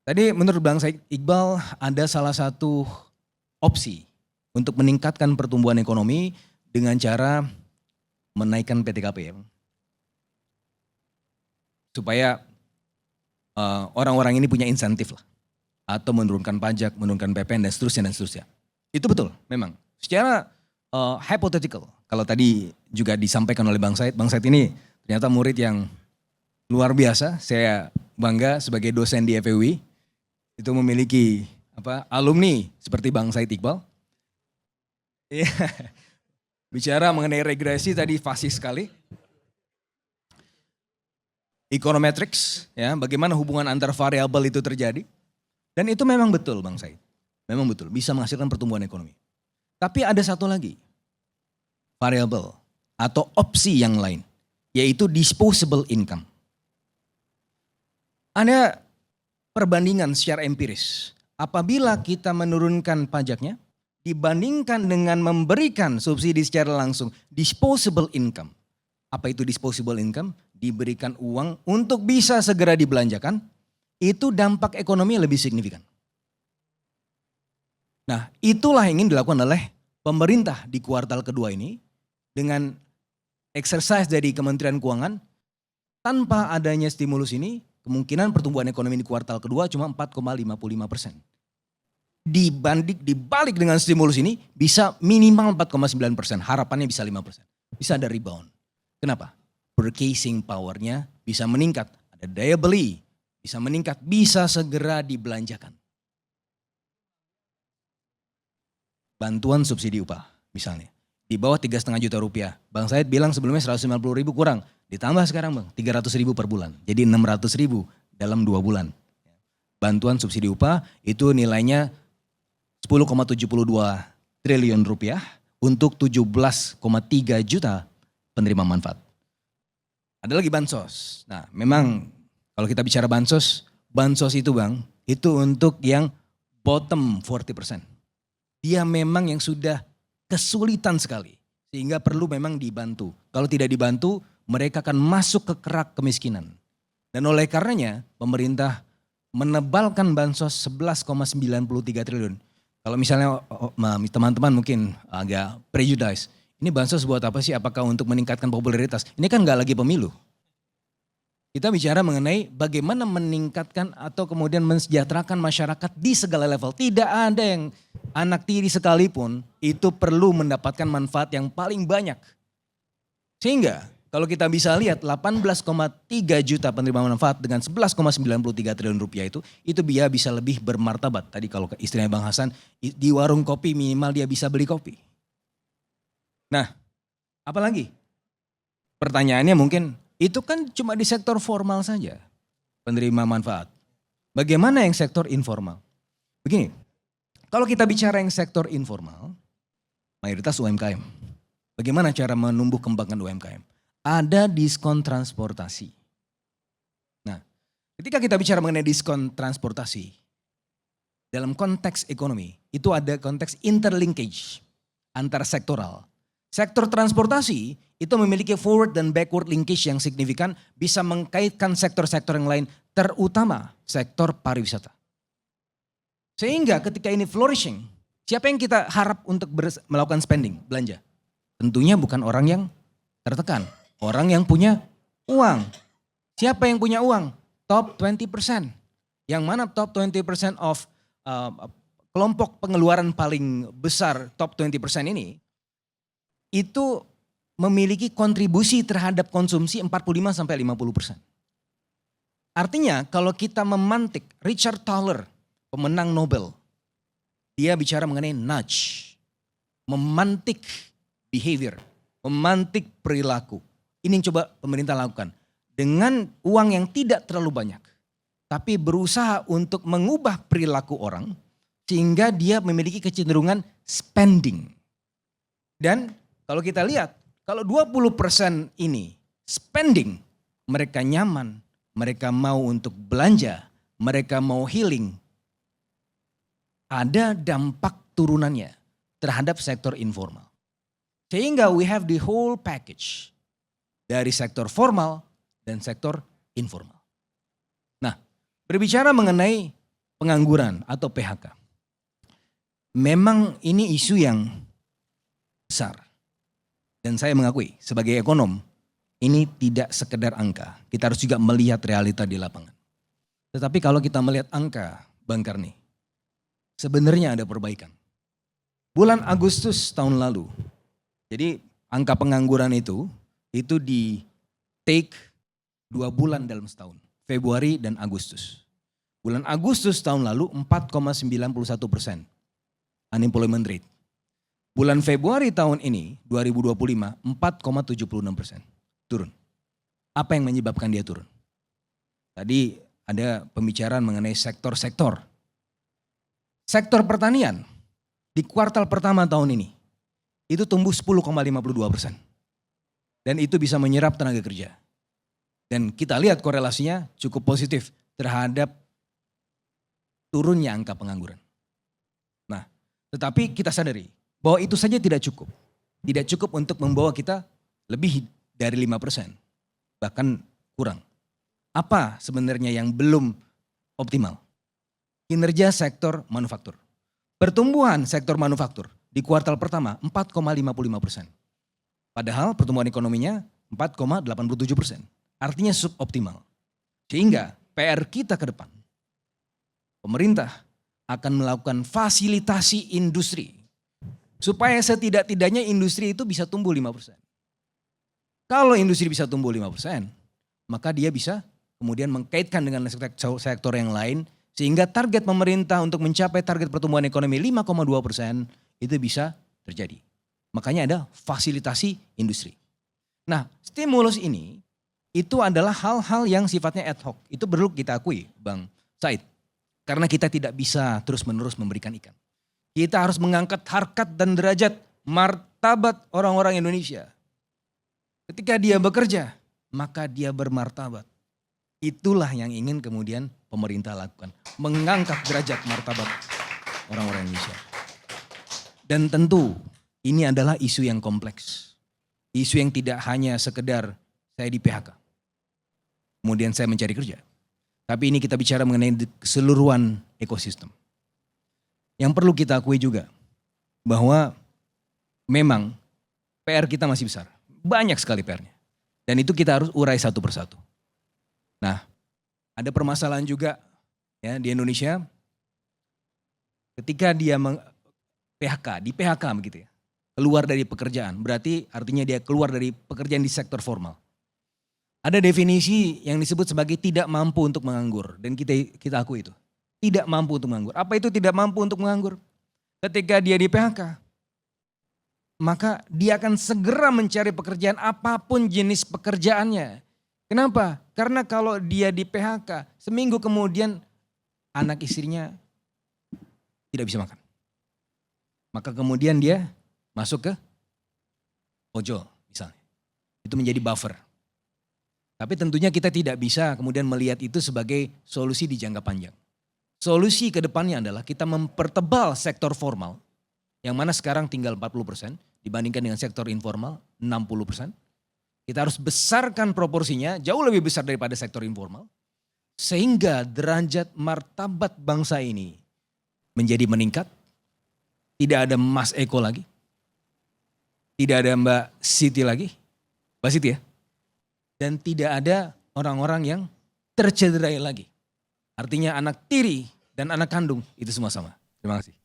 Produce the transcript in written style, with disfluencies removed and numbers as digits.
Tadi menurut Bang Said Iqbal ada salah satu opsi untuk meningkatkan pertumbuhan ekonomi dengan cara menaikkan PTKP ya, supaya orang-orang ini punya insentif lah, atau menurunkan pajak, menurunkan PPN dan seterusnya dan seterusnya. Itu betul, memang. Secara hypothetical, kalau tadi juga disampaikan oleh Bang Said ini ternyata murid yang luar biasa. Saya bangga sebagai dosen di FEUI itu memiliki alumni seperti Bang Said Iqbal. Iya. Bicara mengenai regresi tadi fasih sekali. Econometrics, ya, bagaimana hubungan antar variabel itu terjadi. Dan itu memang betul Bang Said. Memang betul, bisa menghasilkan pertumbuhan ekonomi. Tapi ada satu lagi variabel atau opsi yang lain, yaitu disposable income. Ada perbandingan secara empiris. Apabila kita menurunkan pajaknya, dibandingkan dengan memberikan subsidi secara langsung, disposable income. Apa itu disposable income? Diberikan uang untuk bisa segera dibelanjakan, itu dampak ekonomi lebih signifikan. Nah, itulah yang ingin dilakukan oleh pemerintah di kuartal kedua ini dengan exercise dari Kementerian Keuangan. Tanpa adanya stimulus ini, kemungkinan pertumbuhan ekonomi di kuartal kedua cuma 4,55%. Dibalik dengan stimulus ini bisa minimal 4,9%, harapannya bisa 5%. Bisa ada rebound. Kenapa? Purchasing powernya bisa meningkat, ada daya beli bisa meningkat, bisa segera dibelanjakan. Bantuan subsidi upah misalnya, di bawah 3,5 juta rupiah. Bang Said bilang sebelumnya 150 ribu kurang, ditambah sekarang Bang 300 ribu per bulan, jadi 600 ribu dalam 2 bulan. Bantuan subsidi upah itu nilainya 10,72 triliun rupiah untuk 17,3 juta penerima manfaat. Ada lagi bansos. Nah memang kalau kita bicara bansos itu Bang, itu untuk yang bottom 40%. Dia memang yang sudah kesulitan sekali, sehingga perlu memang dibantu. Kalau tidak dibantu, mereka akan masuk ke kerak kemiskinan. Dan oleh karenanya, pemerintah menebalkan bansos 11,93 triliun. Kalau misalnya teman-teman mungkin agak prejudice, ini bansos buat apa sih? Apakah untuk meningkatkan popularitas? Ini kan gak lagi pemilu. Kita bicara mengenai bagaimana meningkatkan atau kemudian mensejahterakan masyarakat di segala level. Tidak ada yang anak tiri sekalipun itu perlu mendapatkan manfaat yang paling banyak. Sehingga kalau kita bisa lihat 18,3 juta penerima manfaat dengan 11,93 triliun rupiah itu dia bisa lebih bermartabat. Tadi kalau istilahnya Bang Hasan, di warung kopi minimal dia bisa beli kopi. Nah, apalagi? Pertanyaannya mungkin, itu kan cuma di sektor formal saja penerima manfaat. Bagaimana yang sektor informal? Begini, kalau kita bicara yang sektor informal, mayoritas UMKM. Bagaimana cara menumbuh kembangkan UMKM? Ada diskon transportasi. Nah, ketika kita bicara mengenai diskon transportasi, dalam konteks ekonomi, itu ada konteks interlinkage antar sektoral. Sektor transportasi itu memiliki forward dan backward linkage yang signifikan, bisa mengkaitkan sektor-sektor yang lain, terutama sektor pariwisata. Sehingga ketika ini flourishing, siapa yang kita harap untuk melakukan spending, belanja? Tentunya bukan orang yang tertekan, orang yang punya uang. Siapa yang punya uang? Top 20%. Yang mana top 20% of kelompok pengeluaran paling besar top 20% ini, itu memiliki kontribusi terhadap konsumsi 45-50%. Artinya kalau kita memantik Richard Thaler, pemenang Nobel, dia bicara mengenai nudge, memantik behavior, memantik perilaku. Ini yang coba pemerintah lakukan. Dengan uang yang tidak terlalu banyak, tapi berusaha untuk mengubah perilaku orang, sehingga dia memiliki kecenderungan spending. Dan kalau kita lihat, kalau 20% ini spending, mereka nyaman, mereka mau untuk belanja, mereka mau healing. Ada dampak turunannya terhadap sektor informal. Sehingga we have the whole package dari sektor formal dan sektor informal. Nah, berbicara mengenai pengangguran atau PHK. Memang ini isu yang besar. Dan saya mengakui sebagai ekonom, ini tidak sekedar angka. Kita harus juga melihat realita di lapangan. Tetapi kalau kita melihat angka, Bang Karni, sebenarnya ada perbaikan. Bulan Agustus tahun lalu, jadi angka pengangguran itu di take 2 bulan dalam setahun, Februari dan Agustus. Bulan Agustus tahun lalu 4,91% unemployment rate. Bulan Februari tahun ini 2025 4,76%, turun. Apa yang menyebabkan dia turun? Tadi ada pembicaraan mengenai sektor-sektor. Sektor pertanian di kuartal pertama tahun ini itu tumbuh 10,52%. Dan itu bisa menyerap tenaga kerja. Dan kita lihat korelasinya cukup positif terhadap turunnya angka pengangguran. Nah, tetapi kita sadari bahwa itu saja tidak cukup. Tidak cukup untuk membawa kita lebih dari 5%, bahkan kurang. Apa sebenarnya yang belum optimal? Kinerja sektor manufaktur. Pertumbuhan sektor manufaktur di kuartal pertama 4,55%. Padahal pertumbuhan ekonominya 4,87%. Artinya suboptimal. Sehingga PR kita ke depan, pemerintah akan melakukan fasilitasi industri supaya setidak-tidaknya industri itu bisa tumbuh 5%. Kalau industri bisa tumbuh 5%, maka dia bisa kemudian mengkaitkan dengan sektor yang lain sehingga target pemerintah untuk mencapai target pertumbuhan ekonomi 5,2% itu bisa terjadi. Makanya ada fasilitasi industri. Nah, stimulus ini itu adalah hal-hal yang sifatnya ad hoc. Itu perlu kita akui, Bang Said. Karena kita tidak bisa terus-menerus memberikan ikan. Kita harus mengangkat harkat dan derajat martabat orang-orang Indonesia. Ketika dia bekerja, maka dia bermartabat. Itulah yang ingin kemudian pemerintah lakukan. Mengangkat derajat martabat orang-orang Indonesia. Dan tentu ini adalah isu yang kompleks. Isu yang tidak hanya sekedar saya di PHK. Kemudian saya mencari kerja. Tapi ini kita bicara mengenai keseluruhan ekosistem. Yang perlu kita akui juga bahwa memang PR kita masih besar. Banyak sekali PR-nya. Dan itu kita harus urai satu persatu. Nah, ada permasalahan juga ya di Indonesia ketika dia PHK, di PHK begitu ya. Keluar dari pekerjaan, berarti artinya dia keluar dari pekerjaan di sektor formal. Ada definisi yang disebut sebagai tidak mampu untuk menganggur dan kita akui itu. Tidak mampu untuk menganggur. Apa itu tidak mampu untuk menganggur? Ketika dia di PHK, maka dia akan segera mencari pekerjaan apapun jenis pekerjaannya. Kenapa? Karena kalau dia di PHK, seminggu kemudian anak istrinya tidak bisa makan. Maka kemudian dia masuk ke ojol misalnya. Itu menjadi buffer. Tapi tentunya kita tidak bisa kemudian melihat itu sebagai solusi di jangka panjang. Solusi ke depannya adalah kita mempertebal sektor formal, yang mana sekarang tinggal 40% dibandingkan dengan sektor informal 60%. Kita harus besarkan proporsinya jauh lebih besar daripada sektor informal. Sehingga derajat martabat bangsa ini menjadi meningkat. Tidak ada Mas Eko lagi. Tidak ada Mbak Siti lagi. Mbak Siti ya. Dan tidak ada orang-orang yang tercederai lagi. Artinya anak tiri dan anak kandung itu semua sama. Terima kasih.